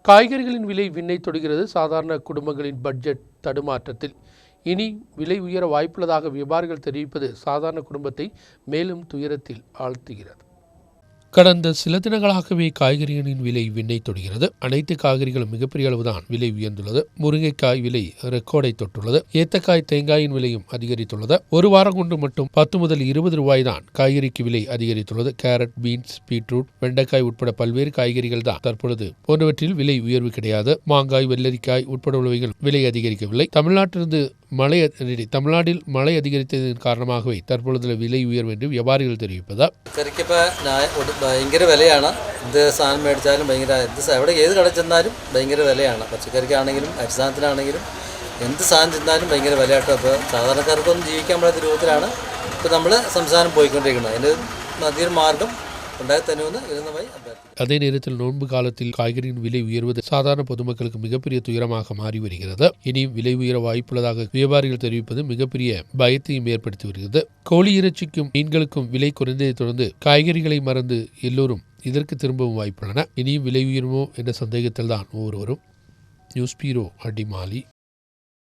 காய்கறிகளின் விலை விண்ணை தொடுகிறது. சாதாரண குடும்பங்களின் பட்ஜெட் தடுமாற்றத்தில். இனி விலை உயர வாய்ப்புள்ளதாக வியாபாரிகள் தெரிவிப்பது சாதாரண குடும்பத்தை மேலும் துயரத்தில் ஆழ்த்துகிறது. கடந்த சில தினங்களாகவே காய்கறிகளின் விலை விண்ணை தொடுகிறது. அனைத்து காய்கறிகளும் மிகப்பெரிய அளவுதான் விலை உயர்ந்துள்ளது. முருங்கைக்காய் விலை ரெக்கார்டை தொட்டுள்ளது. ஏத்தக்காய், தேங்காயின் விலையும் அதிகரித்துள்ளது. ஒரு வாரம் கொண்டு மட்டும் 10 முதல் 20 ரூபாய் தான் காய்கறிக்கு விலை அதிகரித்துள்ளது. கேரட், பீன்ஸ், பீட்ரூட், வெண்டைக்காய் உட்பட பல்வேறு காய்கறிகள் தான் தற்பொழுது போன்றவற்றில் விலை உயர்வு கிடையாது. மாங்காய், வெள்ளரிக்காய் உட்பட உள்ளவைகள் விலை அதிகரிக்கவில்லை. தமிழ்நாட்டில் மழை அதிகரித்ததன் காரணமாகவே தற்பொழுது விலை உயர்வு என்று வியாபாரிகள் தெரிவிப்பதால் ഭയങ്കര വിലയാണ്. എന്ത് സാധനം മേടിച്ചാലും എവിടെ ഏത് കട ചെന്നാലും ഭയങ്കര വിലയാണ്. പച്ചക്കറിക്കാണെങ്കിലും അരിസാധനത്തിനാണെങ്കിലും എന്ത് സാധനം ചെന്നാലും ഭയങ്കര വിലയാട്ടോ. അപ്പോൾ സാധാരണക്കാർക്കൊന്നും ജീവിക്കാൻ പറ്റാത്ത രൂപത്തിലാണ് ഇപ്പോൾ നമ്മൾ സംസ്ഥാനം പോയിക്കൊണ്ടിരിക്കുന്നത്. അതിൻ്റെ നല്ലൊരു മാർഗം ഉണ്ടായി തരുമെന്ന് ഇരുന്നമായി അഭ്യർത്ഥിക്കുന്നു. அதே நேரத்தில் நோன்பு காலத்தில் காய்கறியின் விலை உயர்வது சாதாரண பொதுமக்களுக்கு மிகப்பெரிய துயரமாக மாறி வருகிறது. இனியும் விலை உயர வாய்ப்புள்ளதாக வியாபாரிகள் தெரிவிப்பது மிகப்பெரிய பயத்தையும் ஏற்படுத்தி வருகிறது. கோழி இறைச்சிக்கும் மீன்களுக்கும் விலை குறைந்ததை தொடர்ந்து காய்கறிகளை மறந்து எல்லோரும் இதற்கு திரும்பவும் வாய்ப்புள்ளன. இனியும் விலை உயருமோ என்ற சந்தேகத்தில் தான் ஒவ்வொருவரும். நியூஸ் பீரோ அடிமாலி.